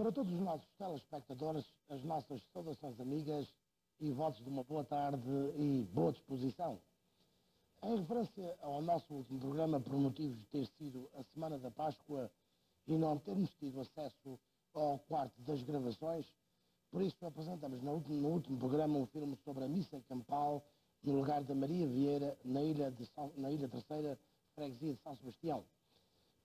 Para todos os nossos telespectadores, as nossas saudações amigas e votos de uma boa tarde e boa disposição. Em referência ao nosso último programa, por motivos de ter sido a Semana da Páscoa e não termos tido acesso ao quarto das gravações, por isso apresentamos no último programa um filme sobre a missa campal no lugar da Maria Vieira, na Ilha Terceira, freguesia de São Sebastião.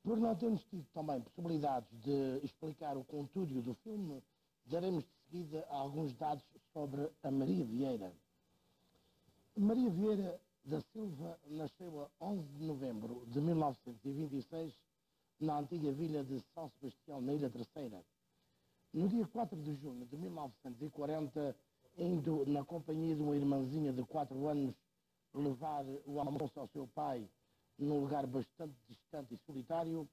Por não termos tido também possibilidades de explicar o conteúdo do filme, daremos de seguida alguns dados sobre a Maria Vieira. Maria Vieira da Silva nasceu a 11 de novembro de 1926 na antiga vila de São Sebastião, na Ilha Terceira. No dia 4 de junho de 1940, indo na companhia de uma irmãzinha de 4 anos levar o almoço ao seu pai num lugar bastante distante e solitário,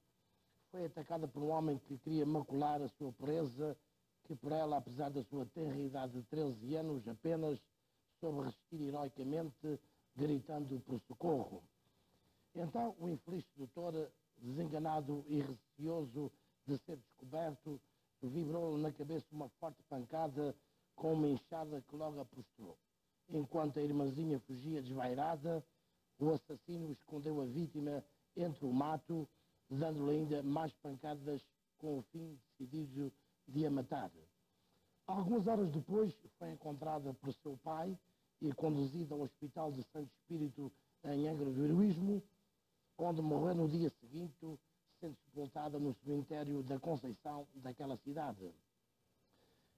foi atacada por um homem que queria macular a sua presa, que por ela, apesar da sua tenra idade de 13 anos apenas, soube resistir heroicamente, gritando por socorro. Então o infeliz sedutor, desenganado e receoso de ser descoberto, vibrou na cabeça uma forte pancada com uma enxada que logo a prostrou. Enquanto a irmãzinha fugia desvairada, o assassino escondeu a vítima entre o mato, dando-lhe ainda mais pancadas com o fim decidido de a matar. Algumas horas depois foi encontrada por seu pai e conduzida ao Hospital de Santo Espírito em Angra do Heroísmo, onde morreu no dia seguinte, sendo sepultada no cemitério da Conceição daquela cidade.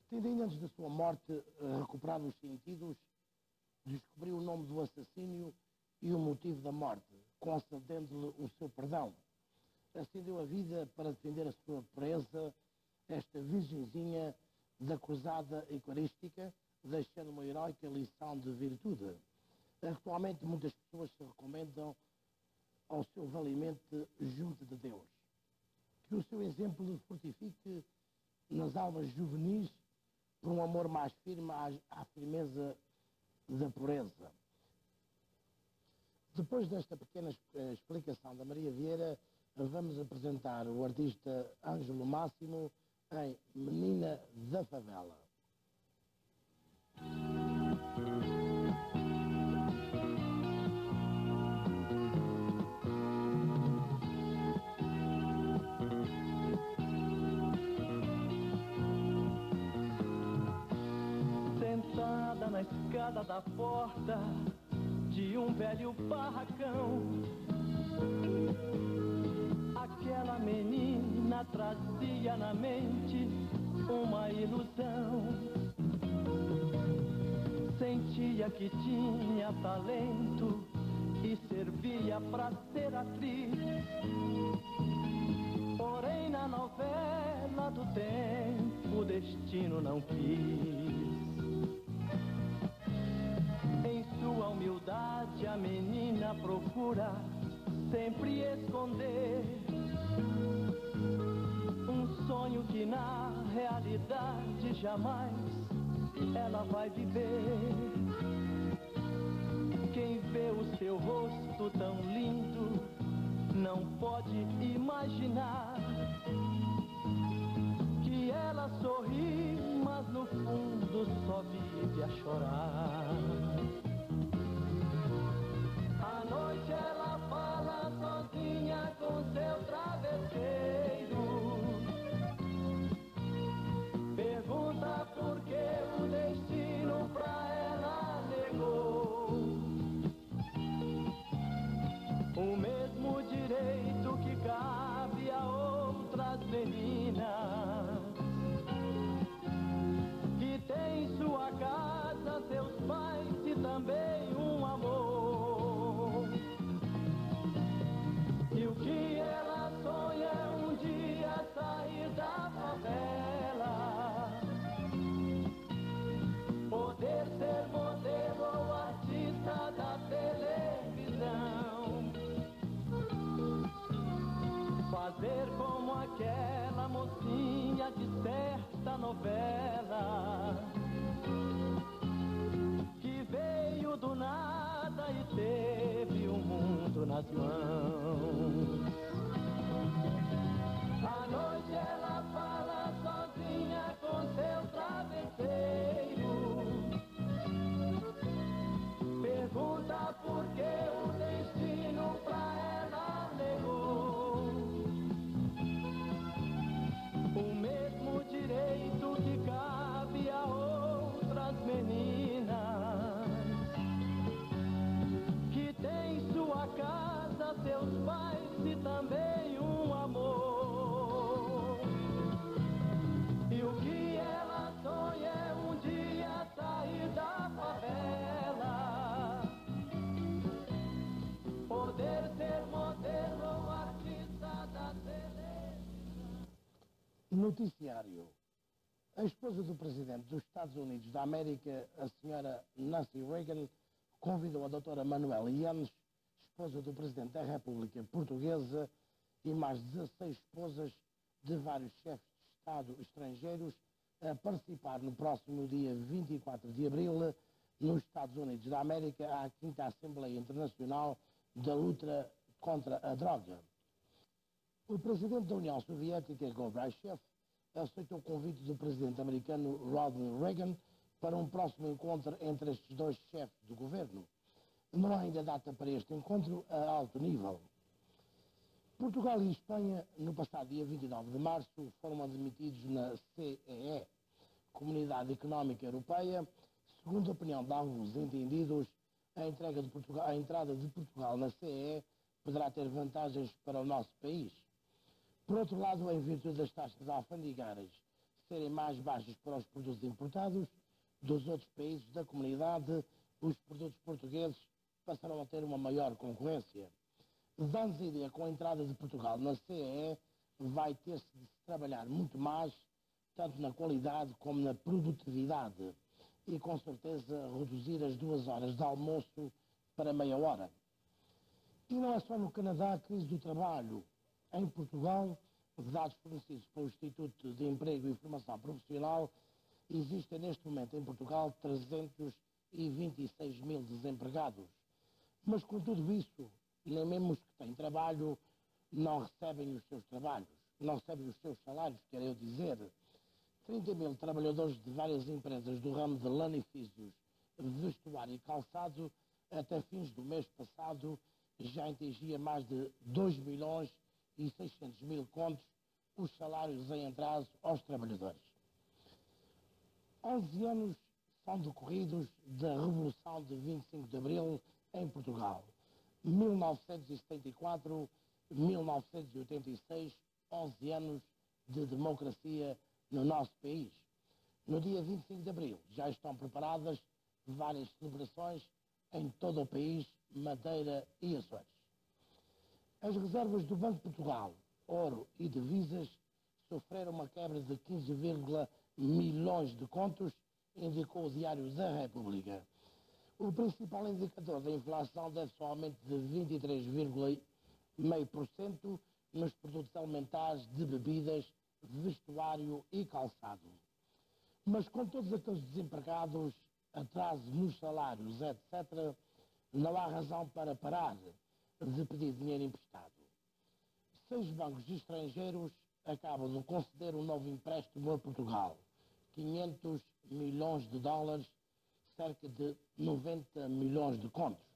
Tendo ainda antes da sua morte recuperado os sentidos, descobriu o nome do assassínio e o motivo da morte, concedendo-lhe o seu perdão. Assim deu a vida para defender a sua presa, esta virgenzinha da cruzada eucarística, deixando uma heroica lição de virtude. Atualmente muitas pessoas se recomendam ao seu valimento junto de Deus. Que o seu exemplo lhe fortifique nas almas juvenis por um amor mais firme à firmeza da pureza. Depois desta pequena explicação da Maria Vieira, vamos apresentar o artista Ângelo Máximo em Menina da Favela. Sentada na escada da porta de um velho barracão, aquela menina trazia na mente uma ilusão. Sentia que tinha talento e servia pra ser atriz. Porém na novela do tempo o destino não quis. Em sua humildade a menina procura sempre esconder um sonho que na realidade jamais ela vai viver. Quem vê o seu rosto tão lindo não pode imaginar que ela sorri, mas no fundo só vive a chorar. À noite ela fala sozinha com seu travesseiro, pergunta por que o destino pra ela negou o mesmo direito que cabe a outras meninas, que tem sua casa, seus pais e também seus pais e também um amor. E o que ela sonha é um dia sair da favela, poder ser modelo, artista da beleza. Noticiário. A esposa do presidente dos Estados Unidos da América, a senhora Nancy Reagan, convidou a doutora Manuela Yanes, esposa do presidente da República Portuguesa, e mais 16 esposas de vários chefes de Estado estrangeiros a participar no próximo dia 24 de abril, nos Estados Unidos da América, à 5ª Assembleia Internacional da Luta contra a Droga. O presidente da União Soviética, Gorbachev, aceitou o convite do presidente americano Ronald Reagan para um próximo encontro entre estes dois chefes do governo. Não há ainda data para este encontro a alto nível. Portugal e Espanha, no passado dia 29 de março, foram admitidos na CEE, Comunidade Económica Europeia. Segundo a opinião de alguns entendidos, a entrada de Portugal na CEE poderá ter vantagens para o nosso país. Por outro lado, em virtude das taxas alfandegárias serem mais baixas para os produtos importados dos outros países da comunidade, os produtos portugueses passarão a ter uma maior concorrência. Dando-se a ideia, com a entrada de Portugal na CEE, vai ter-se de se trabalhar muito mais, tanto na qualidade como na produtividade, e com certeza reduzir as 2 horas de almoço para meia hora. E não é só no Canadá a crise do trabalho. Em Portugal, dados fornecidos pelo Instituto de Emprego e Formação Profissional, existem neste momento em Portugal 326 mil desempregados. Mas com tudo isso, nem mesmo os que têm trabalho não recebem os seus trabalhos, não recebem os seus salários, quero eu dizer. 30 mil trabalhadores de várias empresas do ramo de lanifícios, vestuário e calçado, até fins do mês passado, já atingia mais de 2 milhões e 600 mil contos os salários em atraso aos trabalhadores. 11 anos são decorridos da Revolução de 25 de Abril em Portugal. 1974, 1986, 11 anos de democracia no nosso país. No dia 25 de Abril já estão preparadas várias celebrações em todo o país, Madeira e Açores. As reservas do Banco de Portugal, ouro e divisas, sofreram uma quebra de 15, milhões de contos, indicou o Diário da República. O principal indicador da inflação deve-se ao aumento de 23,5% nos produtos alimentares, de bebidas, vestuário e calçado. Mas com todos aqueles desempregados, atraso nos salários, etc., não há razão para parar de pedir dinheiro emprestado. 6 bancos estrangeiros acabam de conceder um novo empréstimo a Portugal, 500 milhões de dólares, cerca de 90 milhões de contos.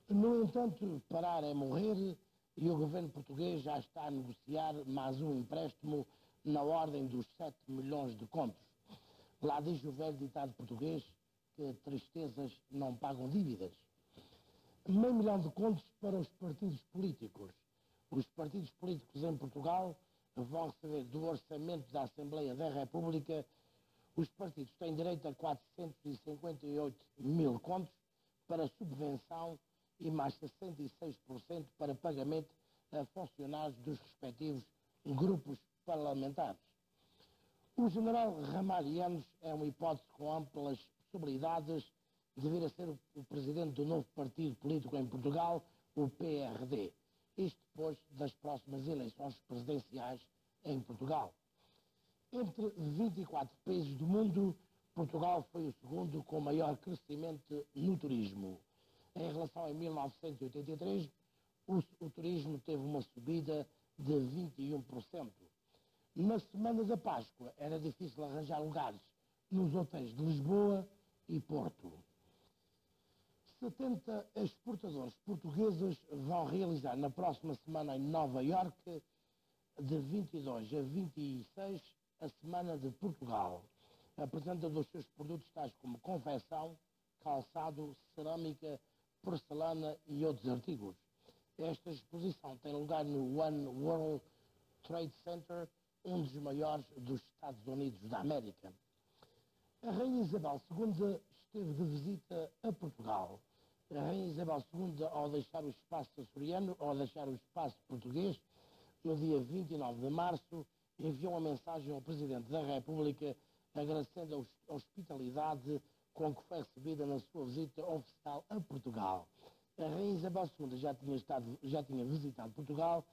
No entanto, parar é morrer e o governo português já está a negociar mais um empréstimo na ordem dos 7 milhões de contos. Lá diz o velho ditado português que tristezas não pagam dívidas. Meio milhão de contos para os partidos políticos. Os partidos políticos em Portugal vão receber do orçamento da Assembleia da República. Os partidos têm direito a 458 mil contos para subvenção e mais 66% para pagamento a funcionários dos respectivos grupos parlamentares. O general Ramalho Yanes é uma hipótese com amplas possibilidades de vir a ser o presidente do novo partido político em Portugal, o PRD. Isto depois das próximas eleições presidenciais em Portugal. Entre 24 países do mundo, Portugal foi o segundo com maior crescimento no turismo. Em relação a 1983, o turismo teve uma subida de 21%. Na semana da Páscoa era difícil arranjar lugares nos hotéis de Lisboa e Porto. 70 exportadores portugueses vão realizar na próxima semana em Nova Iorque, de 22 a 26, a Semana de Portugal, apresentando os seus produtos tais como confecção, calçado, cerâmica, porcelana e outros artigos. Esta exposição tem lugar no One World Trade Center, um dos maiores dos Estados Unidos da América. A Rainha Isabel II esteve de visita a Portugal. A Rainha Isabel II, ao deixar o espaço açoriano, ao deixar o espaço português, no dia 29 de março, enviou uma mensagem ao Presidente da República agradecendo a hospitalidade com que foi recebida na sua visita oficial a Portugal. A Rainha Isabel II já tinha visitado Portugal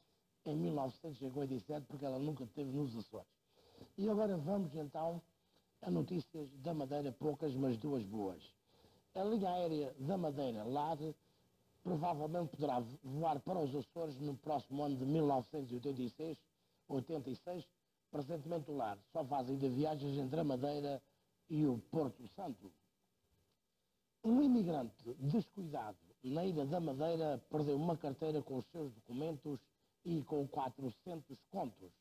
em 1957, porque ela nunca esteve nos Açores. E agora vamos então a notícias da Madeira, poucas, mas duas boas. A linha aérea da Madeira, LAR, provavelmente poderá voar para os Açores no próximo ano de 1986, presentemente o LAR só faz ainda viagens entre a Madeira e o Porto Santo. Um imigrante descuidado na Ilha da Madeira perdeu uma carteira com os seus documentos e com 400 contos.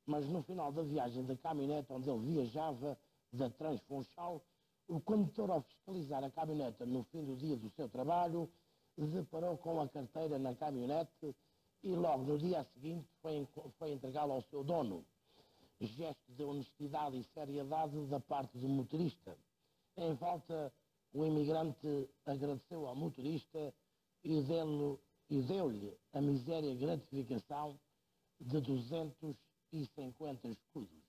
Mas no final da viagem da caminhonete onde ele viajava, da Transfunchal, o condutor, ao fiscalizar a caminhonete no fim do dia do seu trabalho, deparou com a carteira na caminhonete e logo no dia seguinte foi entregá-la ao seu dono. Gesto de honestidade e seriedade da parte do motorista. Em volta, o imigrante agradeceu ao motorista e deu-lhe a miséria gratificação de 250 escudos.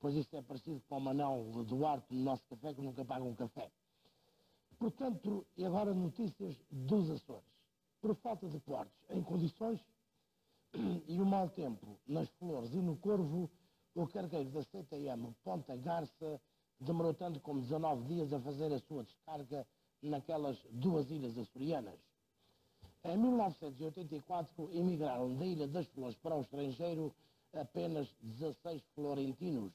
Pois isto é parecido com o Manuel Duarte no nosso café, que nunca paga um café. Portanto, e agora notícias dos Açores. Por falta de portos em condições e o mau tempo nas Flores e no Corvo, o cargueiro da CTM Ponta Garça demorou tanto como 19 dias a fazer a sua descarga naquelas duas ilhas açorianas. Em 1984, emigraram da Ilha das Flores para o estrangeiro apenas 16 florentinos,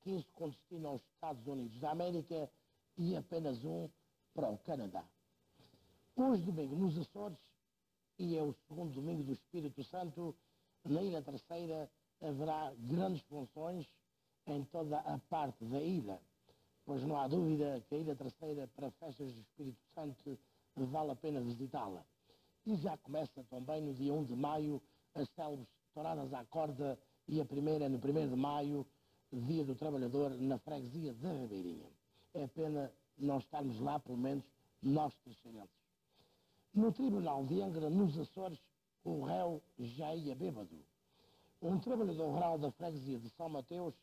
15 com destino aos Estados Unidos da América e apenas um para o Canadá. Hoje, domingo, nos Açores, e é o segundo domingo do Espírito Santo, na Ilha Terceira haverá grandes funções em toda a parte da ilha, pois não há dúvida que a Ilha Terceira, para festas do Espírito Santo, vale a pena visitá-la. E já começa também no dia 1 de maio as célebres touradas à corda, e a primeira no 1º de maio, Dia do Trabalhador, na freguesia da Ribeirinha. É pena não estarmos lá, pelo menos, nós terceirenses. No Tribunal de Angra, nos Açores, o réu já ia bêbado. Um trabalhador rural da freguesia de São Mateus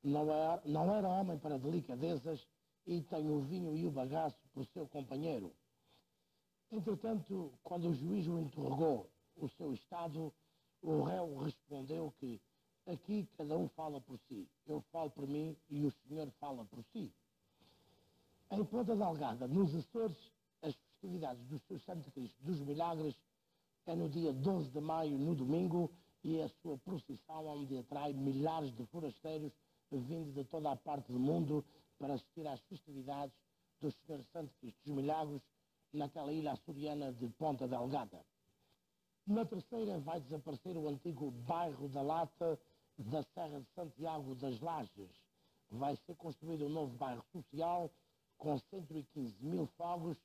não era homem para delicadezas e tem o vinho e o bagaço por seu companheiro. Entretanto, quando o juiz o interrogou o seu estado, o réu respondeu que aqui cada um fala por si. Eu falo por mim e o senhor fala por si. Em Ponta Delgada, nos Açores, as festividades do seu Santo Cristo dos Milagres é no dia 12 de maio, no domingo, e é a sua procissão onde atrai milhares de forasteiros vindos de toda a parte do mundo para assistir às festividades do Senhor Santo Cristo dos Milagres naquela ilha açoriana de Ponta Delgada. Na Terceira vai desaparecer o antigo bairro da Lata da Serra de Santiago das Lajes. Vai ser construído um novo bairro social com 115 mil fogos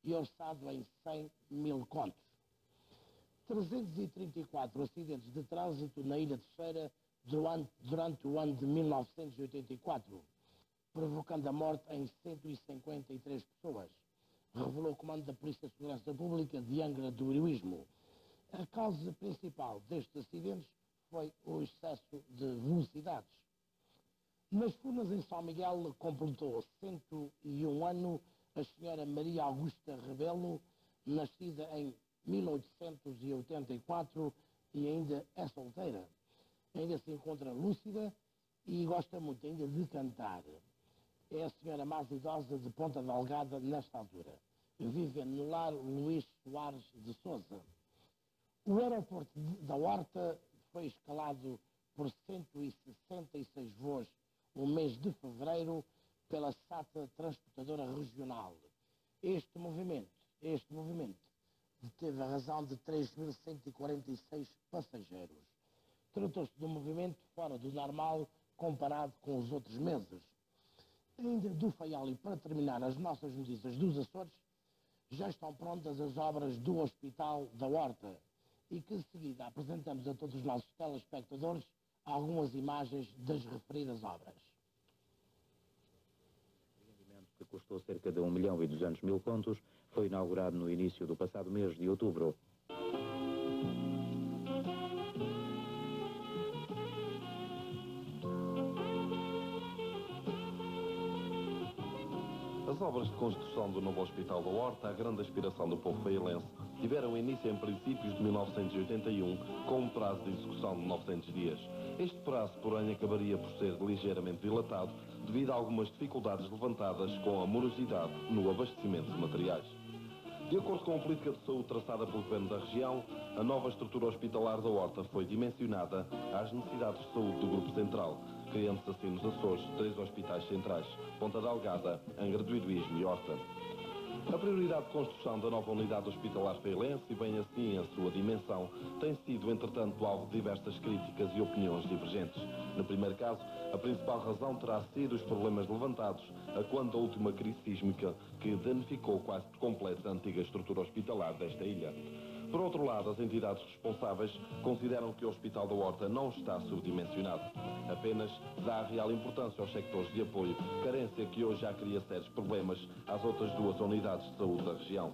e orçado em 100 mil contos. 334 acidentes de trânsito na Ilha Terceira durante o ano de 1984, provocando a morte em 153 pessoas, revelou o Comando da Polícia de Segurança Pública de Angra do Heroísmo. A causa principal destes acidentes foi o excesso de velocidades. Nas Furnas, em São Miguel, completou 101 anos a senhora Maria Augusta Rebelo, nascida em 1884 e ainda é solteira. Ainda se encontra lúcida e gosta muito ainda de cantar. É a senhora mais idosa de Ponta Delgada nesta altura. Vive no lar Luís Soares de Sousa. O aeroporto da Horta foi escalado por 166 voos no mês de fevereiro pela SATA Transportadora Regional. Este movimento teve a razão de 3.146 passageiros. Tratou-se de um movimento fora do normal comparado com os outros meses. Ainda do Faial, e para terminar as nossas notícias dos Açores, já estão prontas as obras do Hospital da Horta e que de seguida apresentamos a todos os nossos telespectadores algumas imagens das referidas obras. O empreendimento, que custou cerca de 1.200.000 contos, foi inaugurado no início do passado mês de outubro. As obras de construção do novo Hospital da Horta, a grande aspiração do povo feirense, tiveram início em princípios de 1981, com um prazo de execução de 900 dias. Este prazo, porém, acabaria por ser ligeiramente dilatado devido a algumas dificuldades levantadas com a morosidade no abastecimento de materiais. De acordo com a política de saúde traçada pelo Governo da região, a nova estrutura hospitalar da Horta foi dimensionada às necessidades de saúde do Grupo Central, criando-se assim nos Açores 3 hospitais centrais: Ponta Delgada, Angra do Heroísmo e Horta. A prioridade de construção da nova unidade hospitalar feirense, e bem assim a sua dimensão, tem sido, entretanto, alvo de diversas críticas e opiniões divergentes. No primeiro caso, a principal razão terá sido os problemas levantados a quando da última crise sísmica que danificou quase por completo a antiga estrutura hospitalar desta ilha. Por outro lado, as entidades responsáveis consideram que o Hospital da Horta não está subdimensionado. Apenas dá real importância aos sectores de apoio, carência que hoje já cria sérios problemas às outras 2 unidades de saúde da região.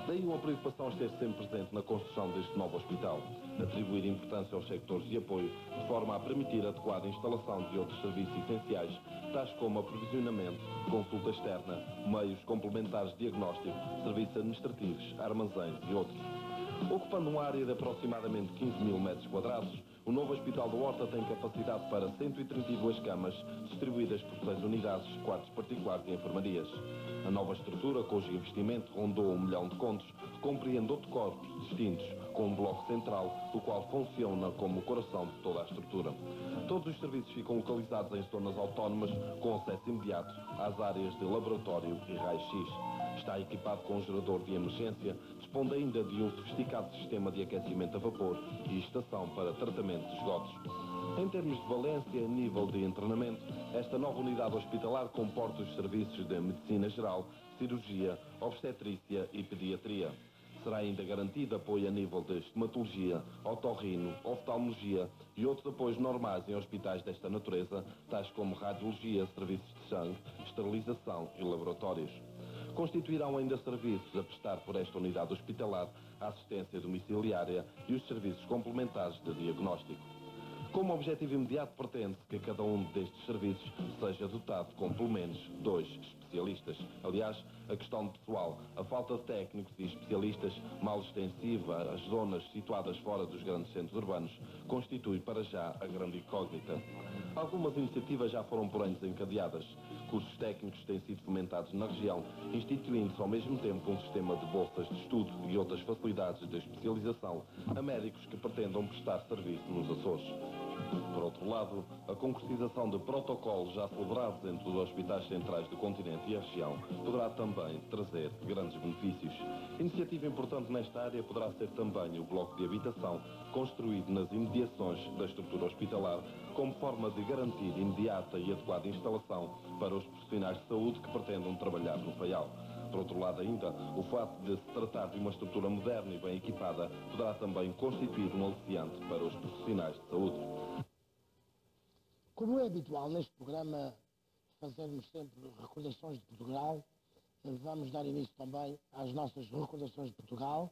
Daí uma preocupação a ser sempre presente na construção deste novo hospital. Atribuir importância aos sectores de apoio, de forma a permitir a adequada instalação de outros serviços essenciais, tais como aprovisionamento, consulta externa, meios complementares de diagnóstico, serviços administrativos, armazéns e outros. Ocupando uma área de aproximadamente 15.000 metros quadrados, o novo Hospital da Horta tem capacidade para 132 camas, distribuídas por 6 unidades, quartos particulares e enfermarias. A nova estrutura, cujo investimento rondou 1 milhão de contos, compreende 8 corpos distintos, com um bloco central, o qual funciona como o coração de toda a estrutura. Todos os serviços ficam localizados em zonas autónomas, com acesso imediato às áreas de laboratório e raio-x. Está equipado com um gerador de emergência, dispõe ainda de um sofisticado sistema de aquecimento a vapor e estação para tratamento de esgotos. Em termos de valência e nível de internamento, esta nova unidade hospitalar comporta os serviços de medicina geral, cirurgia, obstetrícia e pediatria. Será ainda garantido apoio a nível de estomatologia, otorrino, oftalmologia e outros apoios normais em hospitais desta natureza, tais como radiologia, serviços de sangue, esterilização e laboratórios. Constituirão ainda serviços a prestar por esta unidade hospitalar a assistência domiciliária e os serviços complementares de diagnóstico. Como objetivo imediato, pretende-se que cada um destes serviços seja dotado com pelo menos 2 especialistas. Aliás, a questão de pessoal, a falta de técnicos e especialistas, mal extensiva às zonas situadas fora dos grandes centros urbanos, constitui para já a grande incógnita. Algumas iniciativas já foram, porém, desencadeadas. Cursos técnicos têm sido fomentados na região, instituindo-se ao mesmo tempo um sistema de bolsas de estudo e outras facilidades de especialização a médicos que pretendam prestar serviço nos Açores. Por outro lado, a concretização de protocolos já celebrados entre os hospitais centrais do continente e a região poderá também trazer grandes benefícios. Iniciativa importante nesta área poderá ser também o bloco de habitação construído nas imediações da estrutura hospitalar, como forma de garantir imediata e adequada instalação para os profissionais de saúde que pretendam trabalhar no Faial. Por outro lado ainda, o facto de se tratar de uma estrutura moderna e bem equipada poderá também constituir um aliciante para os profissionais de saúde. Como é habitual neste programa fazermos sempre recordações de Portugal, vamos dar início também às nossas recordações de Portugal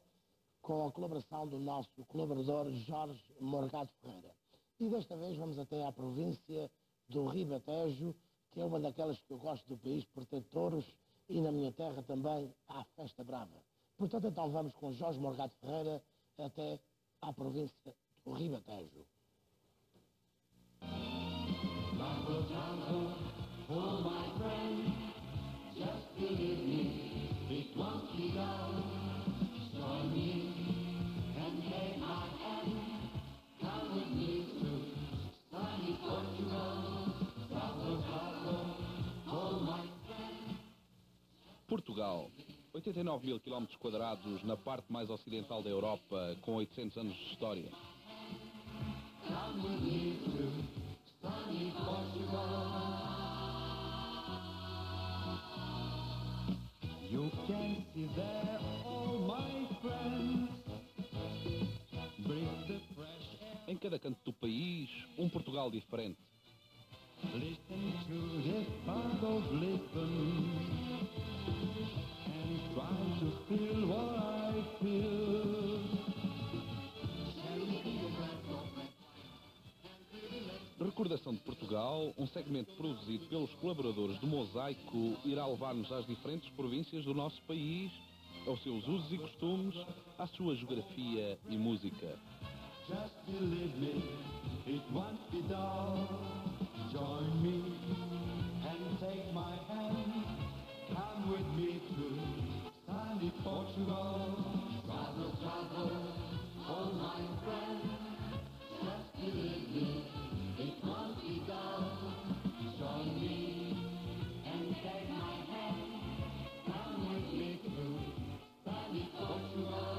com a colaboração do nosso colaborador Jorge Morgado Ferreira. E desta vez vamos até à província do Ribatejo, que é uma daquelas que eu gosto do país por ter touros, e na minha terra também há festa brava. Portanto, então vamos com Jorge Morgado Ferreira até à província do Ribatejo. Portugal, 89.000 km² na parte mais ocidental da Europa, com 800 anos de história. You can see there all my friends. Breathe the fresh air. Em cada canto do país, um Portugal diferente. Listen to this sound of listen and try to feel what I feel. Recordação de Portugal, um segmento produzido pelos colaboradores do Mosaico, irá levar-nos às diferentes províncias do nosso país, aos seus usos e costumes, à sua geografia e música. Just believe me, it won't be dull. Join me and take my hand. Come with me to sunny Portugal. Travel, travel, oh my friend. Just believe me, it won't be dull. Join me and take my hand. Come with me to sunny Portugal.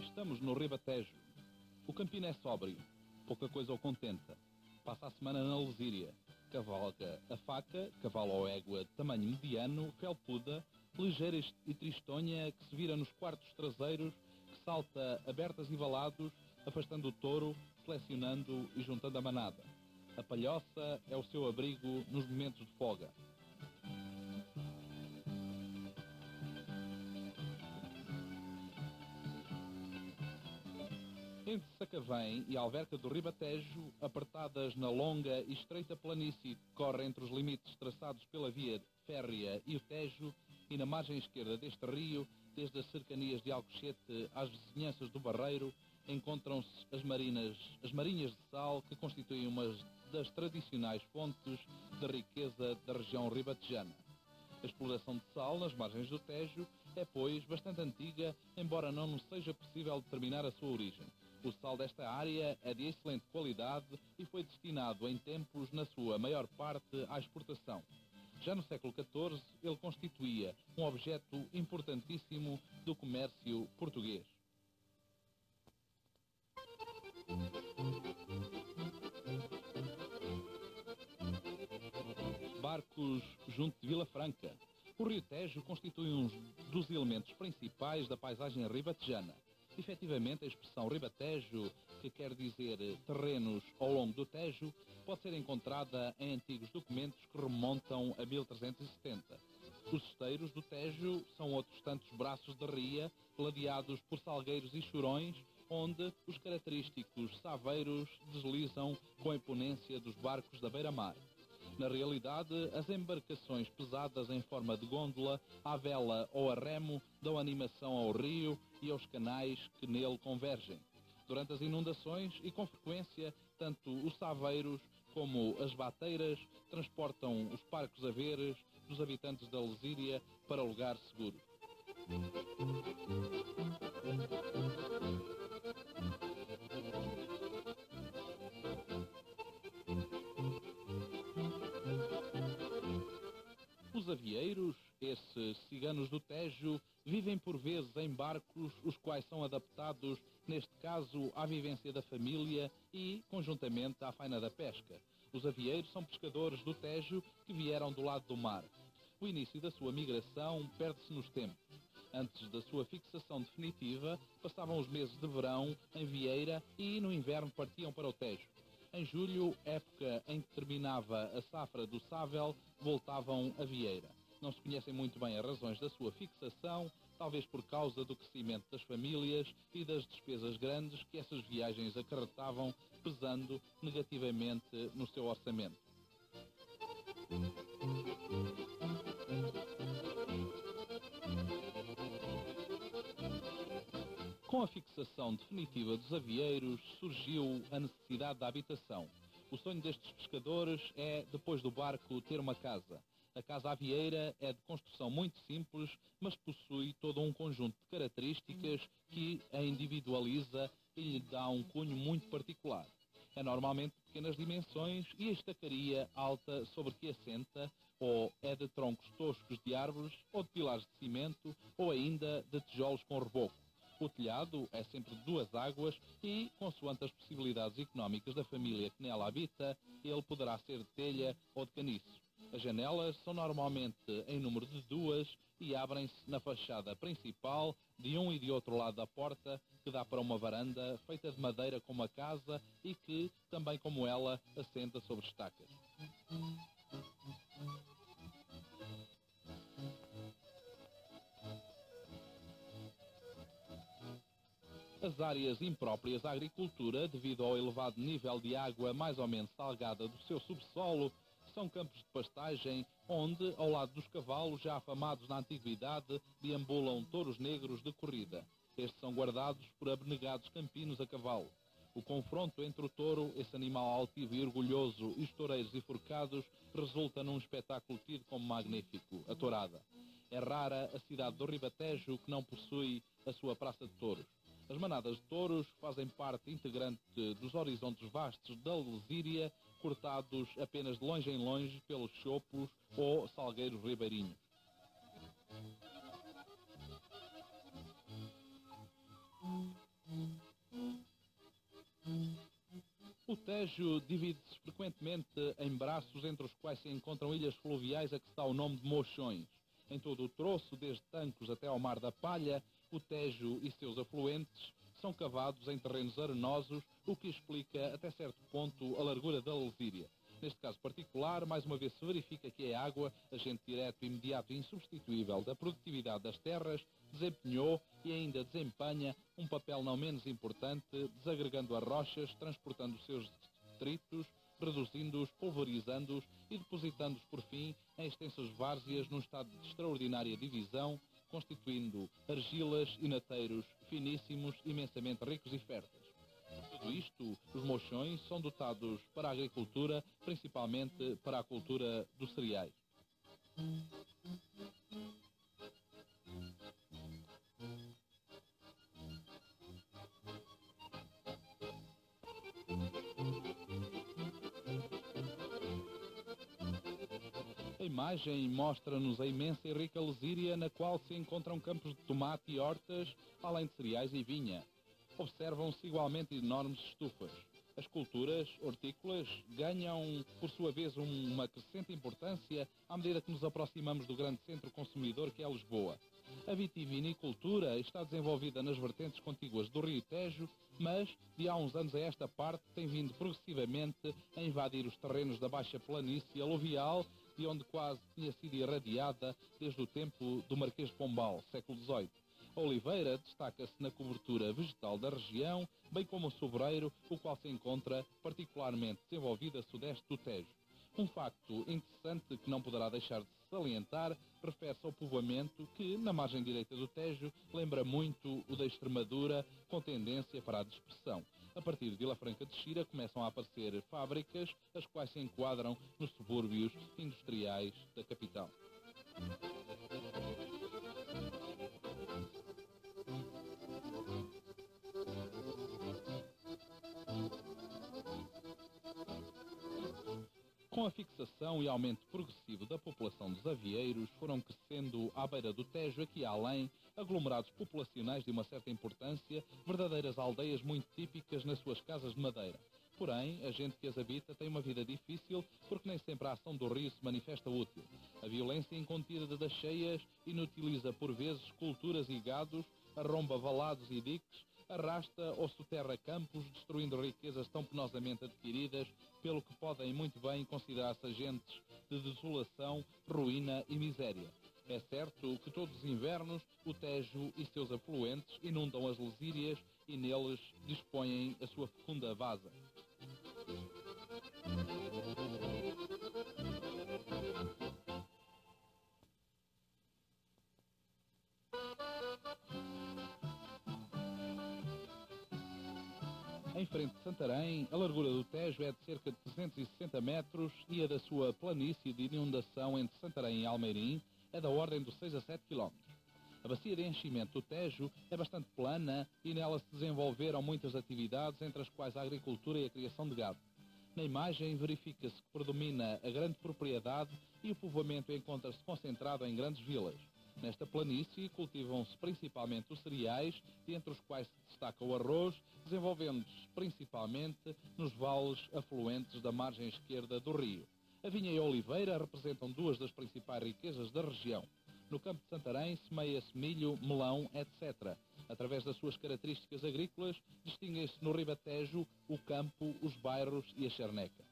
Estamos no Ribatejo. O Campino é sóbrio, pouca coisa o contenta. Passa a semana na Lesíria. Cavalga a faca, cavalo ou égua de tamanho mediano, felpuda, ligeira e tristonha, que se vira nos quartos traseiros, que salta abertas e valados, afastando o touro, selecionando e juntando a manada. A palhoça é o seu abrigo nos momentos de folga. Entre Sacavém e Alverca do Ribatejo, apertadas na longa e estreita planície que corre entre os limites traçados pela via férrea e o Tejo, e na margem esquerda deste rio, desde as cercanias de Alcochete às vizinhanças do Barreiro, encontram-se as marinhas de sal, que constituem uma das tradicionais fontes de riqueza da região ribatejana. A exploração de sal nas margens do Tejo é, pois, bastante antiga, embora não nos seja possível determinar a sua origem. O sal desta área é de excelente qualidade e foi destinado em tempos, na sua maior parte, à exportação. Já no século XIV, ele constituía um objeto importantíssimo do comércio português. Barcos junto de Vila Franca. O Rio Tejo constitui um dos elementos principais da paisagem ribatejana. Efetivamente, a expressão ribatejo, que quer dizer terrenos ao longo do Tejo, pode ser encontrada em antigos documentos que remontam a 1370. Os esteiros do Tejo são outros tantos braços de ria, ladeados por salgueiros e chorões, onde os característicos saveiros deslizam com a imponência dos barcos da beira-mar. Na realidade, as embarcações pesadas em forma de gôndola, à vela ou a remo, dão animação ao rio e aos canais que nele convergem. Durante as inundações, e com frequência, tanto os saveiros como as bateiras transportam os parcos a veres dos habitantes da Lesíria para lugar seguro. Os avieiros, esses ciganos do Tejo, vivem por vezes em barcos, os quais são adaptados, neste caso, à vivência da família e, conjuntamente, à faina da pesca. Os avieiros são pescadores do Tejo que vieram do lado do mar. O início da sua migração perde-se nos tempos. Antes da sua fixação definitiva, passavam os meses de verão em Vieira e, no inverno, partiam para o Tejo. Em julho, época em que terminava a safra do sável, voltavam a Vieira. Não se conhecem muito bem as razões da sua fixação, talvez por causa do crescimento das famílias e das despesas grandes que essas viagens acarretavam, pesando negativamente no seu orçamento. Com a fixação definitiva dos avieiros, surgiu a necessidade da habitação. O sonho destes pescadores é, depois do barco, ter uma casa. A casa avieira é de construção muito simples, mas possui todo um conjunto de características que a individualiza e lhe dá um cunho muito particular. É normalmente de pequenas dimensões e a estacaria alta sobre que assenta, ou é de troncos toscos de árvores, ou de pilares de cimento, ou ainda de tijolos com reboco. O telhado é sempre de 2 águas e, consoante as possibilidades económicas da família que nela habita, ele poderá ser de telha ou de caniço. As janelas são normalmente em número de 2 e abrem-se na fachada principal, de um e de outro lado da porta, que dá para uma varanda feita de madeira como a casa e que, também como ela, assenta sobre estacas. As áreas impróprias à agricultura, devido ao elevado nível de água mais ou menos salgada do seu subsolo, são campos de pastagem onde, ao lado dos cavalos já afamados na antiguidade, deambulam touros negros de corrida. Estes são guardados por abnegados campinos a cavalo. O confronto entre o touro, esse animal altivo e orgulhoso, e os toureiros enforcados, resulta num espetáculo tido como magnífico, a tourada. É rara a cidade do Ribatejo que não possui a sua praça de touros. As manadas de touros fazem parte integrante dos horizontes vastos da Lesíria, cortados apenas de longe em longe pelos chopos ou salgueiros ribeirinhos. O Tejo divide-se frequentemente em braços entre os quais se encontram ilhas fluviais a que se dá o nome de Mochões. Em todo o troço, desde Tancos até ao Mar da Palha, o Tejo e seus afluentes são cavados em terrenos arenosos, o que explica até certo ponto a largura da Lesíria. Neste caso particular, mais uma vez se verifica que a água, agente direto, imediato e insubstituível da produtividade das terras, desempenhou e ainda desempenha um papel não menos importante, desagregando as rochas, transportando os seus detritos, reduzindo-os, pulverizando-os e depositando-os, por fim, em extensas várzeas num estado de extraordinária divisão, constituindo argilas e nateiros finíssimos, imensamente ricos e férteis. Por tudo isto, os mochões são dotados para a agricultura, principalmente para a cultura dos cereais. A imagem mostra-nos a imensa e rica Lesíria, na qual se encontram campos de tomate e hortas, além de cereais e vinha. Observam-se igualmente enormes estufas. As culturas hortícolas ganham, por sua vez, uma crescente importância à medida que nos aproximamos do grande centro consumidor que é Lisboa. A vitivinicultura está desenvolvida nas vertentes contíguas do Rio Tejo, mas, de há uns anos a esta parte, tem vindo progressivamente a invadir os terrenos da baixa planície aluvial, de onde quase tinha sido irradiada desde o tempo do Marquês de Pombal, século XVIII. A oliveira destaca-se na cobertura vegetal da região, bem como o sobreiro, o qual se encontra particularmente desenvolvido a sudeste do Tejo. Um facto interessante que não poderá deixar de se salientar refere-se ao povoamento que, na margem direita do Tejo, lembra muito o da Extremadura, com tendência para a dispersão. A partir de Vila Franca de Xira começam a aparecer fábricas, as quais se enquadram nos subúrbios industriais da capital. Com a fixação e aumento progressivo da população dos avieiros, foram crescendo à beira do Tejo, aqui além, aglomerados populacionais de uma certa importância, verdadeiras aldeias muito típicas nas suas casas de madeira. Porém, a gente que as habita tem uma vida difícil porque nem sempre a ação do rio se manifesta útil. A violência incontida das cheias inutiliza por vezes culturas e gados, arromba valados e diques, arrasta ou soterra campos, destruindo riquezas tão penosamente adquiridas, pelo que podem muito bem considerar-se agentes de desolação, ruína e miséria. É certo que todos os invernos o Tejo e seus afluentes inundam as Lesírias e neles dispõem a sua fecunda vasa. Em frente de Santarém, a largura do Tejo é de cerca de 360 metros e a da sua planície de inundação entre Santarém e Almeirim é da ordem dos 6 a 7 km. A bacia de enchimento do Tejo é bastante plana e nela se desenvolveram muitas atividades, entre as quais a agricultura e a criação de gado. Na imagem verifica-se que predomina a grande propriedade e o povoamento encontra-se concentrado em grandes vilas. Nesta planície cultivam-se principalmente os cereais, entre os quais se destaca o arroz, desenvolvendo-se principalmente nos vales afluentes da margem esquerda do rio. A vinha e a oliveira representam duas das principais riquezas da região. No campo de Santarém semeia-se milho, melão, etc. Através das suas características agrícolas, distinguem-se no Ribatejo o campo, os bairros e a charneca.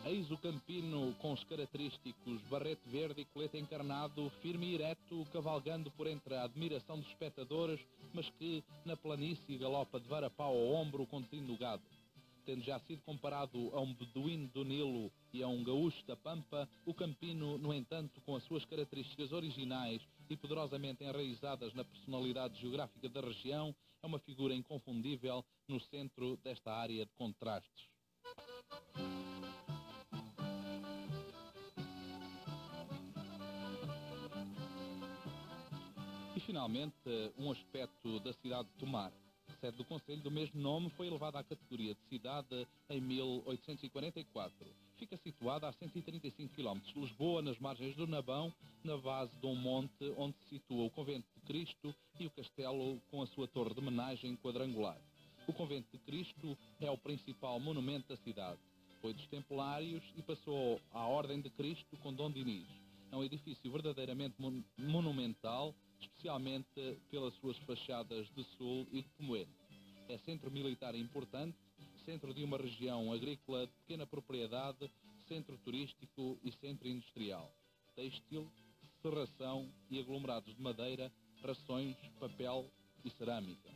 Eis o campino com os característicos barrete verde e colete encarnado, firme e ereto, cavalgando por entre a admiração dos espectadores, mas que, na planície, galopa de varapau ao ombro, conduzindo o gado. Tendo já sido comparado a um beduíno do Nilo e a um gaúcho da Pampa, o campino, no entanto, com as suas características originais e poderosamente enraizadas na personalidade geográfica da região, é uma figura inconfundível no centro desta área de contrastes. E, finalmente, um aspecto da cidade de Tomar. A sede do concelho do mesmo nome foi elevada à categoria de cidade em 1844. Fica situada a 135 km de Lisboa, nas margens do Nabão, na base de um monte onde se situa o Convento de Cristo e o castelo com a sua torre de homenagem quadrangular. O Convento de Cristo é o principal monumento da cidade. Foi dos Templários e passou à Ordem de Cristo com Dom Dinis. É um edifício verdadeiramente monumental, especialmente pelas suas fachadas de sul e de pomoeiro. É centro militar importante, centro de uma região agrícola de pequena propriedade, centro turístico e centro industrial, têxtil, serração e aglomerados de madeira, rações, papel e cerâmica.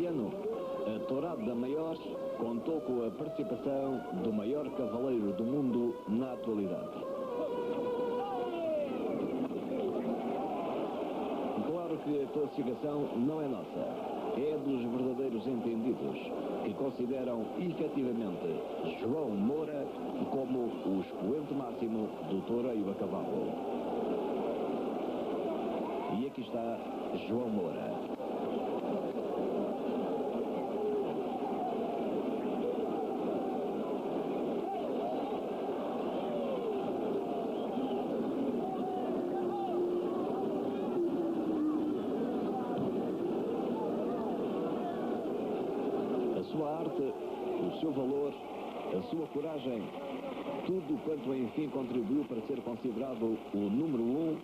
A Tourada da Maior contou com a participação do maior cavaleiro do mundo na atualidade. Claro que a classificação não é nossa, é dos verdadeiros entendidos, que consideram efetivamente João Moura como o expoente máximo do toureio a cavalo. E aqui está João Moura. O seu valor, a sua coragem, tudo quanto enfim contribuiu para ser considerado o número 1,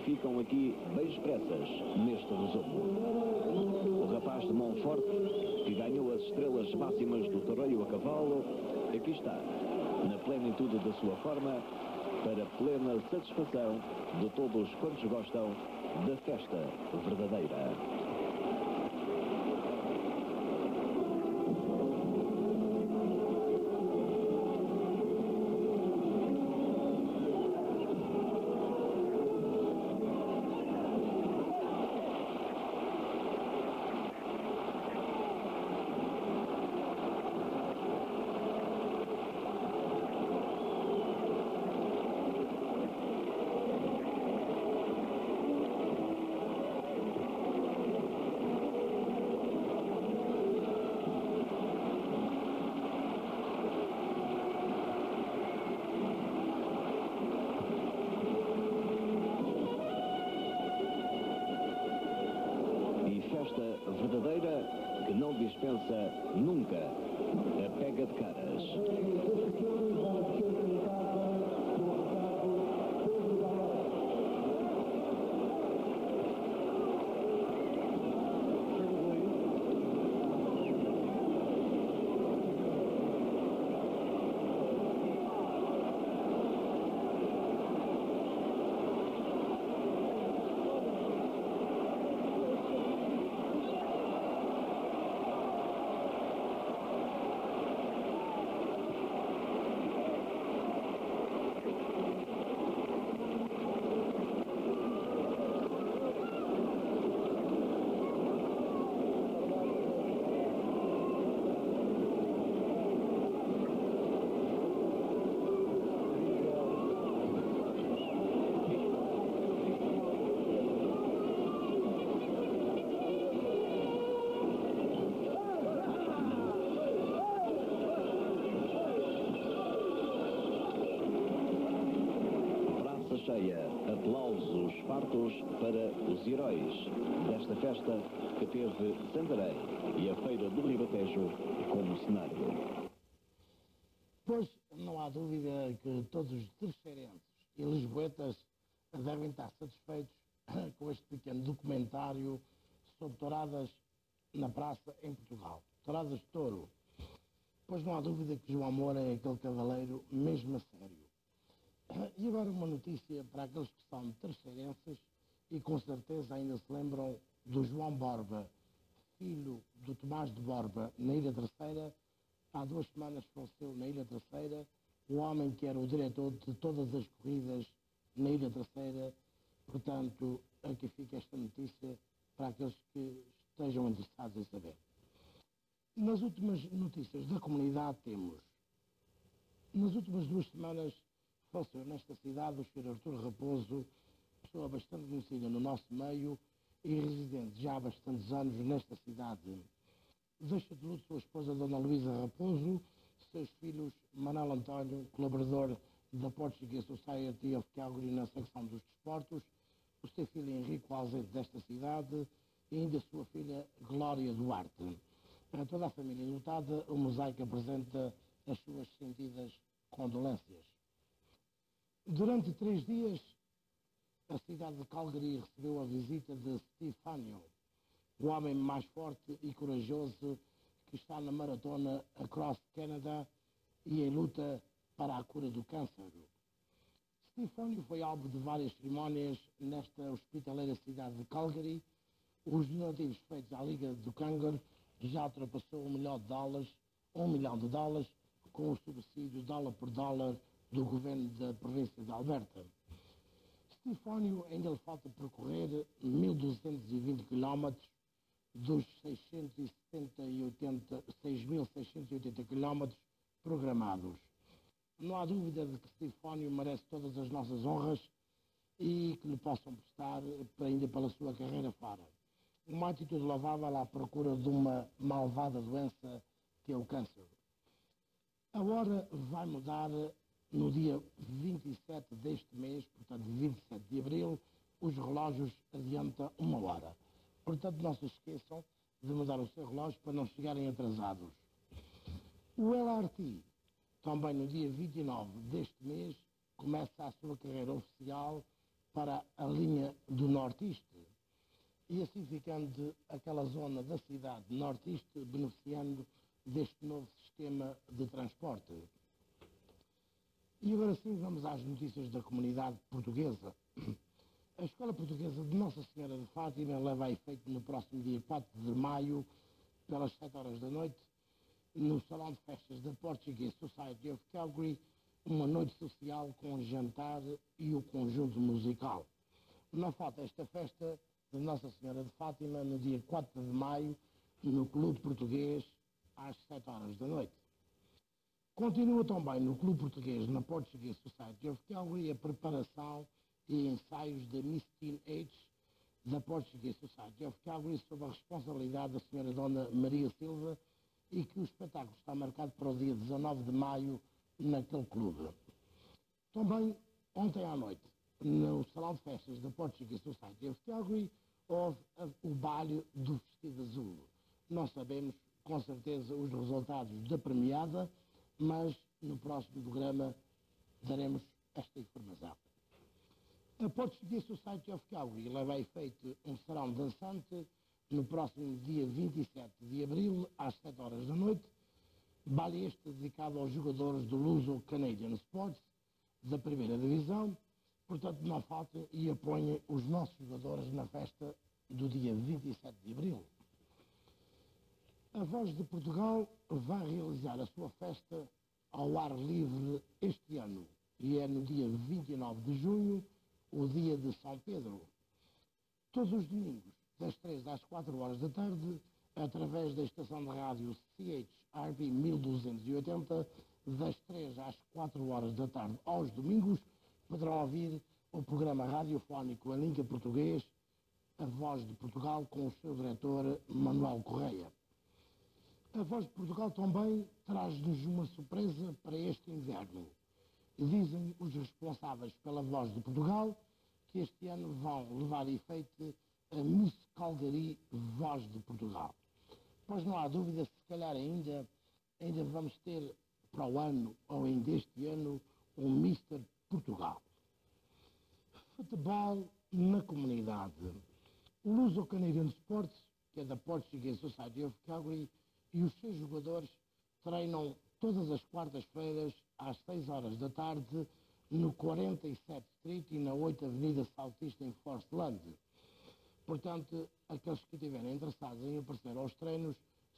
ficam aqui bem expressas neste resumo. O rapaz de Monforte, que ganhou as estrelas máximas do toureio a cavalo, aqui está, na plenitude da sua forma, para plena satisfação de todos quantos gostam da festa verdadeira. Verdadeira que não dispensa nunca a pega de caras. cheia. Aplausos fartos para os heróis desta festa que teve Santarém e a Feira do Ribatejo como cenário. Pois não há dúvida que todos os terceirenses e lisboetas devem estar satisfeitos com este pequeno documentário sobre touradas na praça em Portugal. Touradas de touro. Pois não há dúvida que João Moura é aquele cavaleiro mesmo a sério. E agora uma notícia para aqueles que são terceirenses e com certeza ainda se lembram do João Borba, filho do Tomás de Borba, na Ilha Terceira. Há 2 semanas faleceu na Ilha Terceira o homem que era o diretor de todas as corridas na Ilha Terceira. Portanto, aqui fica esta notícia para aqueles que estejam interessados em saber. Nas últimas notícias da comunidade temos, nas últimas 2 semanas, faleceu nesta cidade o Sr. Artur Raposo, pessoa bastante conhecida no nosso meio e residente já há bastantes anos nesta cidade. Deixa de luto sua esposa Dona Luísa Raposo, seus filhos Manuel António, colaborador da Portuguese Society of Calgary na secção dos desportos, o seu filho Henrique Alzete desta cidade e ainda a sua filha Glória Duarte. Para toda a família lutada, o mosaico apresenta as suas sentidas condolências. Durante 3 dias, a cidade de Calgary recebeu a visita de Steve Fanio, o homem mais forte e corajoso que está na maratona Across Canada e em luta para a cura do câncer. Steve Fanio foi alvo de várias cerimónias nesta hospitaleira cidade de Calgary. Os donativos feitos à Liga do Câncer já ultrapassou $1 milhão de dólares, com o subsídio dólar por dólar do governo da província de Alberta. Stefânio ainda lhe falta percorrer 1.220 km dos 6.680 km programados. Não há dúvida de que Stefânio merece todas as nossas honras e que lhe possam prestar ainda pela sua carreira fora. Uma atitude louvável à procura de uma malvada doença que é o câncer. A hora vai mudar no dia 27 deste mês, portanto 27 de abril, os relógios adiantam 1 hora. Portanto, não se esqueçam de mudar o seu relógio para não chegarem atrasados. O LRT, também no dia 29 deste mês, começa a sua carreira oficial para a linha do Norte-Este. E assim ficando aquela zona da cidade Norte-Este beneficiando deste novo sistema de transporte. E agora sim vamos às notícias da comunidade portuguesa. A Escola Portuguesa de Nossa Senhora de Fátima leva a efeito no próximo dia 4 de maio, pelas 7 horas da noite, no Salão de Festas da Portuguese Society of Calgary, uma noite social com jantar e o conjunto musical. Não falta esta festa de Nossa Senhora de Fátima no dia 4 de maio, no Clube Português, às 7 horas da noite. Continua também no Clube Português, na Portuguese Society of Calgary, a preparação e ensaios da Miss Teen Age da Portuguese Society of Calgary, sob a responsabilidade da Sra. Dona Maria Silva, e que o espetáculo está marcado para o dia 19 de maio naquele clube. Também, ontem à noite, no Salão de Festas da Portuguese Society of Calgary, houve o baile do vestido azul. Não sabemos, com certeza, os resultados da premiada, mas no próximo programa daremos esta informação. A Portuguese Society of Calgary leva a efeito um serão dançante no próximo dia 27 de abril, às 7 horas da noite. Baile este dedicado aos jogadores do Luso Canadian Sports, da primeira divisão. Portanto, não faltem e apoiem os nossos jogadores na festa do dia 27 de abril. A Voz de Portugal vai realizar a sua festa ao ar livre este ano, e é no dia 29 de junho, o dia de São Pedro. Todos os domingos, das 3 às 4 horas da tarde, através da estação de rádio CHRP 1280, das 3 às 4 horas da tarde aos domingos, poderão ouvir o programa radiofónico em língua português, A Voz de Portugal, com o seu diretor Manuel Correia. A Voz de Portugal também traz-nos uma surpresa para este inverno. Dizem os responsáveis pela Voz de Portugal que este ano vão levar efeito a Miss Calgary Voz de Portugal. Pois não há dúvida, se calhar ainda vamos ter para o ano, ou ainda este ano, um Mr. Portugal. Futebol na comunidade. O Luso Canadian Sports, que é da Portuguese Society of Calgary, e os seus jogadores treinam todas as quartas-feiras às 6 horas da tarde no 47 Street e na 8 Avenida Southeast em Forstland. Portanto, aqueles que estiverem interessados em aparecer aos treinos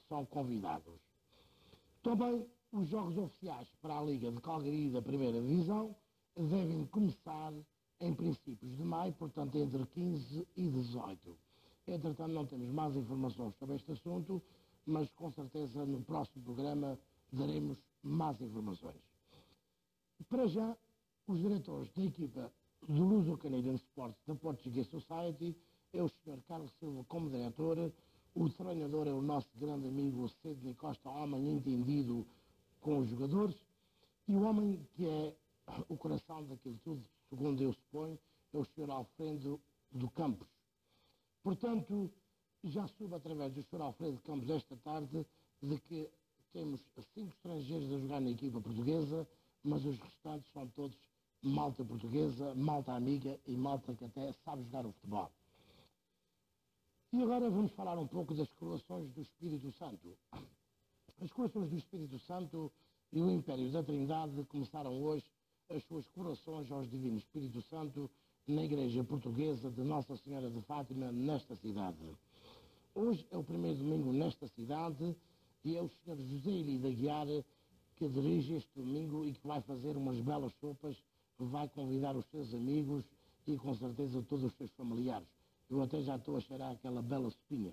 são convidados. Também os jogos oficiais para a Liga de Calgary da Primeira Divisão devem começar em princípios de maio, portanto entre 15 e 18. Entretanto, não temos mais informações sobre este assunto, mas com certeza no próximo programa daremos mais informações. Para já, os diretores da equipa do Luso Canadian Sports da Portuguese Society é o Sr. Carlos Silva como diretor, o treinador é o nosso grande amigo Sidney Costa, homem entendido com os jogadores, e o homem que é o coração daquilo tudo, segundo eu suponho, é o Sr. Alfredo do Campos. Portanto, já soube através do Sr. Alfredo Campos esta tarde de que temos 5 estrangeiros a jogar na equipa portuguesa, mas os restantes são todos malta portuguesa, malta amiga e malta que até sabe jogar o futebol. E agora vamos falar um pouco das coroações do Espírito Santo. As coroações do Espírito Santo e o Império da Trindade começaram hoje as suas coroações aos Divinos Espírito Santo na Igreja Portuguesa de Nossa Senhora de Fátima, nesta cidade. Hoje é o primeiro domingo nesta cidade e é o Sr. José Eli da Guiar que dirige este domingo e que vai fazer umas belas sopas, vai convidar os seus amigos e com certeza todos os seus familiares. Eu até já estou a cheirar aquela bela sopinha.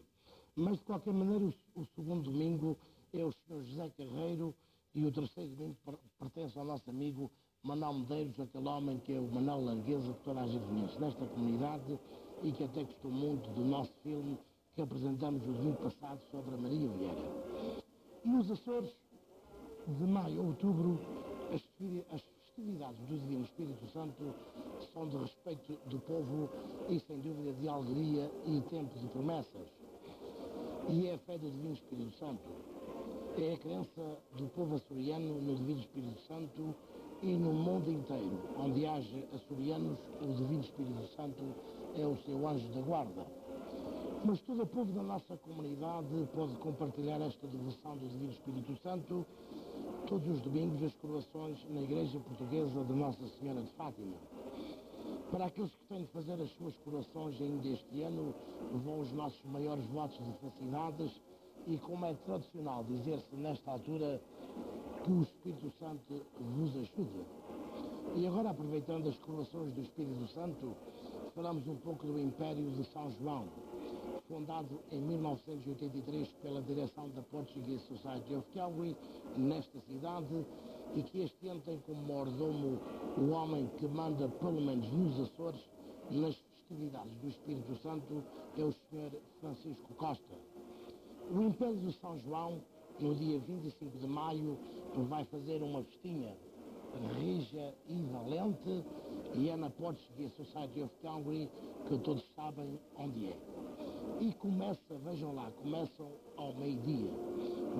Mas de qualquer maneira o segundo domingo é o Sr. José Carreiro e o terceiro domingo pertence ao nosso amigo Manuel Medeiros, aquele homem que é o Manuel Largueza, que toda a gente conhece nesta comunidade e que até gostou muito do nosso filme que apresentamos o domingo passado sobre a Maria Vieira. Nos Açores, de maio a outubro, as festividades do Divino Espírito Santo são de respeito do povo e, sem dúvida, de alegria e tempo de promessas. E é a fé do Divino Espírito Santo. É a crença do povo açoriano no Divino Espírito Santo e no mundo inteiro. Onde haja açorianos, o Divino Espírito Santo é o seu anjo da guarda. Mas todo o povo da nossa comunidade pode compartilhar esta devoção do Divino Espírito Santo todos os domingos as coroações na Igreja Portuguesa de Nossa Senhora de Fátima. Para aqueles que têm de fazer as suas coroações ainda este ano, vão os nossos maiores votos de felicidades e, como é tradicional dizer-se nesta altura, que o Espírito Santo vos ajude. E agora, aproveitando as coroações do Espírito Santo, falamos um pouco do Império de São João, fundado em 1983 pela direção da Portuguese Society of Calgary, nesta cidade, e que este ano tem como mordomo o homem que manda, pelo menos nos Açores, nas festividades do Espírito Santo, é o Sr. Francisco Costa. O Império de São João, no dia 25 de maio, vai fazer uma festinha rija e valente, e é na Portuguese Society of Calgary, que todos sabem onde é. E começa, vejam lá, começam ao meio-dia.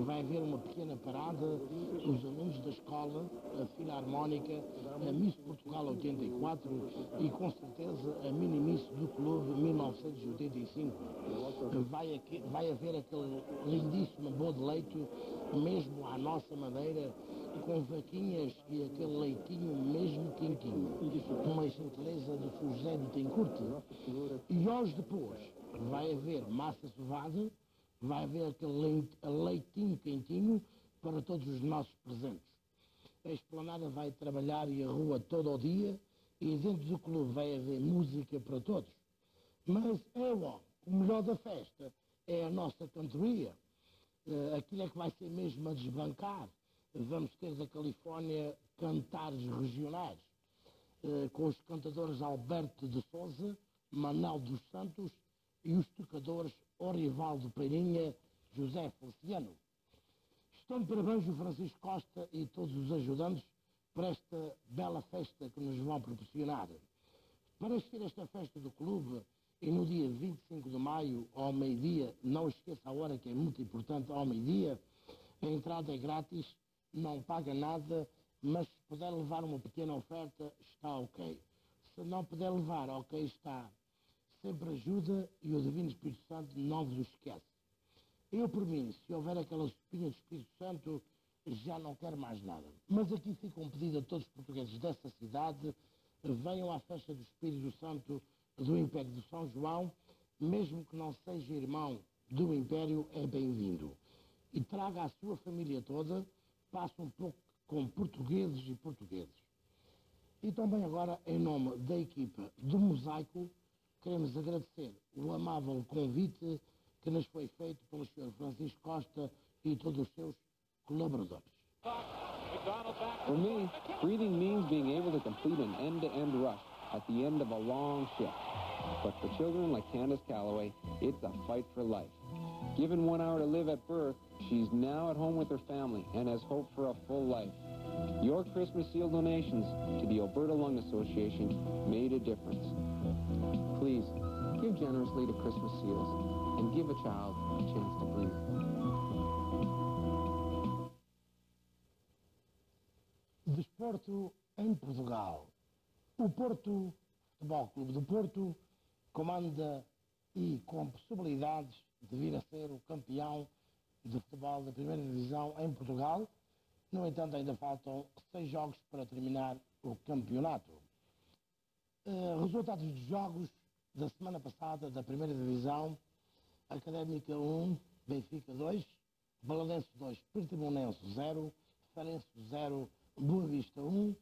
Vai haver uma pequena parada, os alunos da escola, a Filarmónica, a Miss Portugal 84 e com certeza a Mini Miss do Clube 1985. Vai haver aquele lindíssimo bolo de leite, mesmo à nossa maneira, com vaquinhas e aquele leitinho mesmo quentinho. Uma gentileza do José de Tencourt. E hoje depois vai haver massa sovada, vai haver aquele leitinho quentinho para todos os nossos presentes. A esplanada vai trabalhar e a rua todo o dia e dentro do clube vai haver música para todos. Mas o melhor da festa é a nossa cantoria. Aquilo é que vai ser mesmo a desbancar. Vamos ter da Califórnia cantares regionais, com os cantadores Alberto de Souza, Manuel dos Santos e os tocadores Orivaldo Peirinha, José Feliciano. Estão de parabéns o Francisco Costa e todos os ajudantes por esta bela festa que nos vão proporcionar. Para assistir a esta festa do clube, e no dia 25 de maio, ao meio-dia, não esqueça a hora que é muito importante, ao meio-dia, a entrada é grátis, não paga nada, mas se puder levar uma pequena oferta, está ok. Se não puder levar, ok está. Sempre ajuda e o Divino Espírito Santo não vos esquece. Eu, por mim, se houver aquela espinha do Espírito Santo, já não quero mais nada. Mas aqui fica um pedido a todos os portugueses dessa cidade, venham à festa do Espírito Santo do Império de São João, mesmo que não seja irmão do Império, é bem-vindo. E traga a sua família toda, passe um pouco com portugueses e portugueses. E também agora, em nome da equipa do Mosaico, queremos agradecer o amável convite que nos foi feito pelo Sr. Francisco Costa e todos os seus colaboradores. For me, breathing means being able to complete an end-to-end rush at the end of a long shift. But for children like Candace Calloway, it's a fight for life. Given 1 hour to live at birth, she's now at home with her family and has hope for a full life. Your Christmas seal donations to the Alberta Lung Association made a difference. Please, give generously to Christmas seals and give a child a chance to breathe. Desporto em Portugal. O Porto, Futebol Clube do Porto, comanda e com possibilidades de vir a ser o campeão de futebol da primeira divisão em Portugal. No entanto, ainda faltam 6 jogos para terminar o campeonato. Resultados dos jogos da semana passada da primeira divisão: Académica 1, Benfica 2, Belenenses 2, Portimonense 0, Farense 0, Boa Vista 1,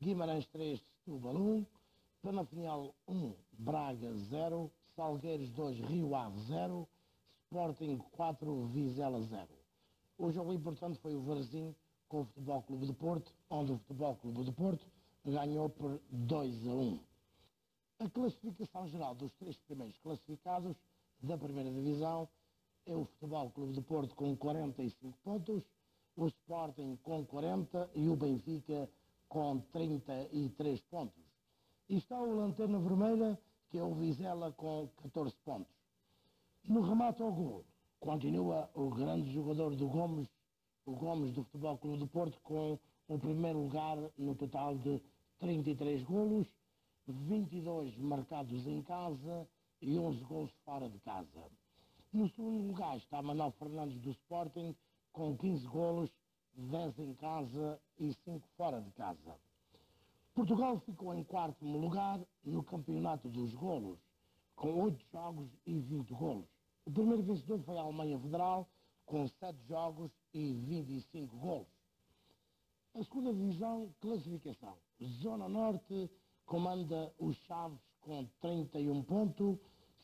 Guimarães 3, Setúbal 1, Penafiel 1, Braga 0, Salgueiros 2, Rio Ave 0, Sporting 4, Vizela 0. O jogo importante foi o Varzim com o Futebol Clube do Porto, onde o Futebol Clube do Porto ganhou por 2-1. A classificação geral dos 3 primeiros classificados da primeira divisão é o Futebol Clube do Porto com 45 pontos, o Sporting com 40 e o Benfica com 33 pontos. E está o Lanterna Vermelha, que é o Vizela, com 14 pontos. No remate ao gol, continua o grande jogador do Gomes, o Gomes do Futebol Clube do Porto, com o primeiro lugar no total de 33 golos, 22 marcados em casa e 11 golos fora de casa. No segundo lugar está Manuel Fernandes do Sporting, com 15 golos, 10 em casa e 5 fora de casa. Portugal ficou em 4º lugar no campeonato dos golos, com 8 jogos e 20 golos. O primeiro vencedor foi a Alemanha Federal, com 7 jogos e 25 golos. A segunda divisão, classificação. Zona Norte comanda o Chaves com 31 pontos,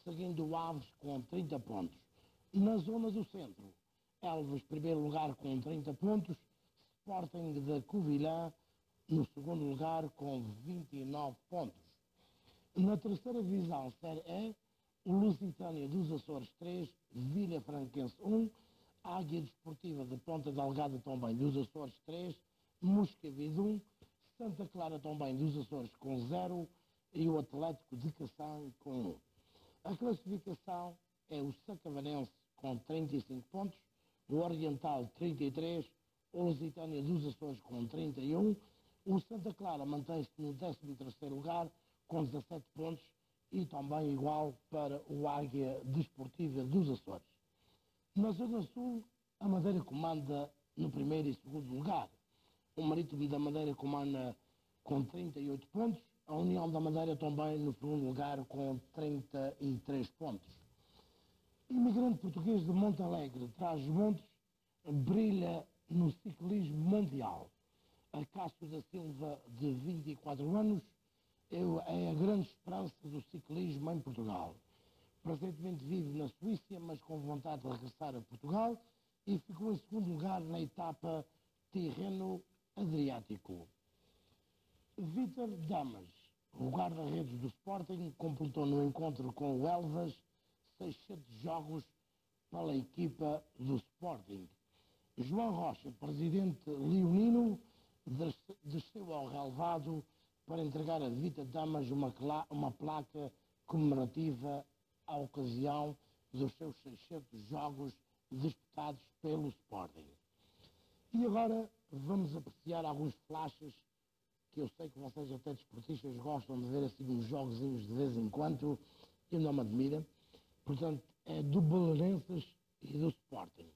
seguindo o Aves com 30 pontos. Na zona do centro, Elvas, primeiro lugar, com 30 pontos, Sporting de Covilhã, no segundo lugar, com 29 pontos. Na terceira divisão, Série E, o Lusitânia dos Açores 3, Vila Franquense 1, Águia Desportiva de Ponta Delgada também dos Açores 3, Moscavide 1, Santa Clara também dos Açores com 0 e o Atlético de Cação com 1. A classificação é o Sacavarense com 35 pontos, o Oriental 33, o Lusitânia dos Açores com 31, o Santa Clara mantém-se no 13º lugar com 17 pontos e também igual para o Águia Desportiva dos Açores. Na Zona Sul, a Madeira comanda no primeiro e segundo lugar. O Marítimo da Madeira comanda com 38 pontos, a União da Madeira também no segundo lugar com 33 pontos. Imigrante português de Monte Alegre, Trás-os-Montes, brilha no ciclismo mundial. Acácio da Silva, de 24 anos, é a grande esperança do ciclismo em Portugal. Presentemente vive na Suíça, mas com vontade de regressar a Portugal, e ficou em segundo lugar na etapa Tirreno-Adriático. Vítor Damas, o guarda-redes do Sporting, completou no encontro com o Elvas 600 jogos pela equipa do Sporting. João Rocha, presidente leonino, desceu Relvado para entregar a Vita Damas uma placa comemorativa à ocasião dos seus 600 jogos disputados pelo Sporting. E agora vamos apreciar alguns flashes que eu sei que vocês até desportistas gostam de ver assim uns jogozinhos de vez em quando, e não me admira. Portanto, é do Belenenses e do Sporting.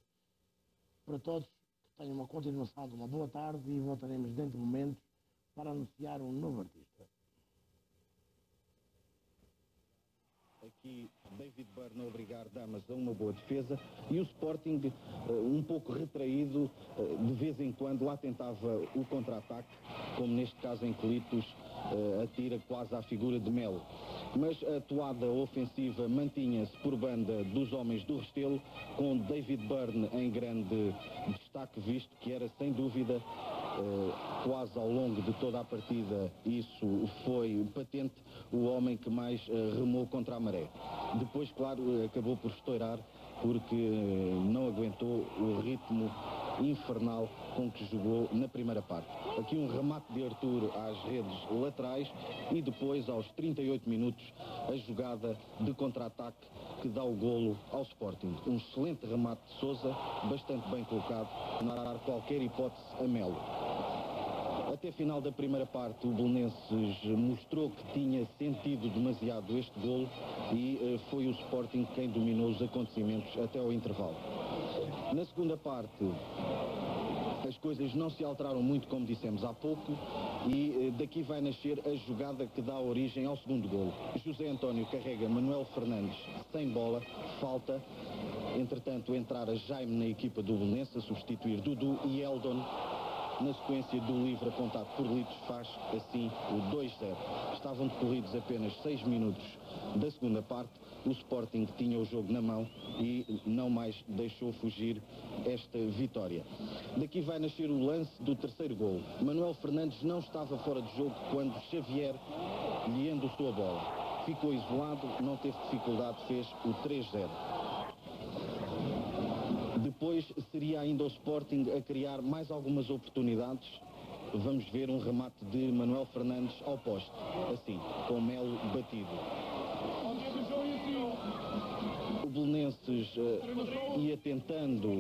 Para todos, que tenham uma continuação de uma boa tarde e voltaremos dentro de momentos para anunciar um novo artista. Aqui David Byrne a obrigar Damas a uma boa defesa e o Sporting um pouco retraído, de vez em quando lá tentava o contra-ataque, como neste caso em Colitos atira quase à figura de Melo. Mas a toada ofensiva mantinha-se por banda dos homens do Restelo, com David Byrne em grande destaque, visto que era sem dúvida quase ao longo de toda a partida, isso foi patente, o homem que mais remou contra a maré. Depois, claro, acabou por estourar porque não aguentou o ritmo infernal com que jogou na primeira parte. Aqui um remate de Artur às redes laterais e depois, aos 38 minutos, a jogada de contra-ataque que dá o golo ao Sporting. Um excelente remate de Sousa, bastante bem colocado, não dar qualquer hipótese a Melo. Até final da primeira parte, o Belenenses mostrou que tinha sentido demasiado este golo e foi o Sporting quem dominou os acontecimentos até ao intervalo. Na segunda parte, as coisas não se alteraram muito, como dissemos há pouco, e daqui vai nascer a jogada que dá origem ao segundo golo. José António carrega Manuel Fernandes sem bola, falta. Entretanto, entrar a Jaime na equipa do Belenenses, a substituir Dudu e Eldon. Na sequência do livre apontado por Litos, faz assim o 2-0. Estavam decorridos apenas 6 minutos da segunda parte. O Sporting tinha o jogo na mão e não mais deixou fugir esta vitória. Daqui vai nascer o lance do terceiro golo. Manuel Fernandes não estava fora de jogo quando Xavier lhe endossou a bola. Ficou isolado, não teve dificuldade, fez o 3-0. Depois seria ainda o Sporting a criar mais algumas oportunidades. Vamos ver um remate de Manuel Fernandes ao poste, assim, com Melo batido. O Belenenses ia tentando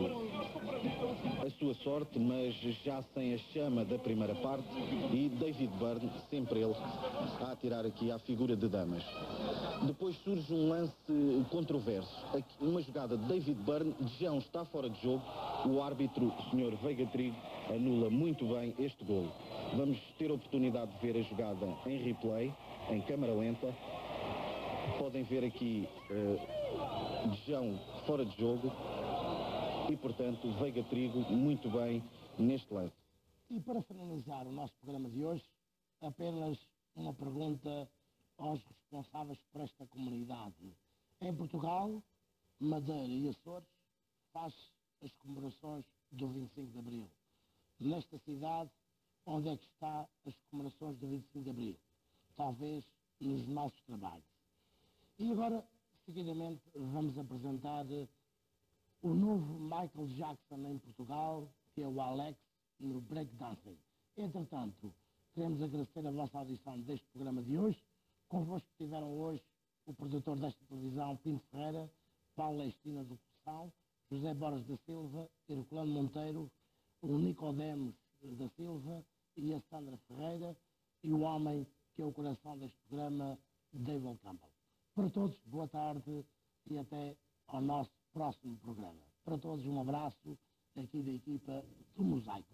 a sua sorte, mas já sem a chama da primeira parte, e David Byrne, sempre ele, a atirar aqui à figura de Damas. Depois surge um lance controverso. Aqui, uma jogada de David Byrne, Dejão está fora de jogo, o árbitro, o Sr. Veiga Trigo, anula muito bem este golo. Vamos ter a oportunidade de ver a jogada em replay, em câmara lenta. Podem ver aqui Dejão fora de jogo e, portanto, Veiga Trigo muito bem neste lance. E para finalizar o nosso programa de hoje, apenas uma pergunta aos responsáveis por esta comunidade. Em Portugal, Madeira e Açores faz as comemorações do 25 de Abril. Nesta cidade, onde é que está as comemorações do 25 de Abril? Talvez nos nossos trabalhos. E agora, seguidamente, vamos apresentar o novo Michael Jackson em Portugal, que é o Alex, no breakdancing. Entretanto, queremos agradecer a vossa audição deste programa de hoje. Convosco estiveram hoje o produtor desta televisão, Pinto Ferreira, Paulo Estina do Coração, José Borges da Silva, Herculano Monteiro, o Nicodemos da Silva e a Sandra Ferreira, e o homem que é o coração deste programa, David Campbell. Para todos, boa tarde e até ao nosso próximo programa. Para todos, um abraço aqui da equipa do Mosaico.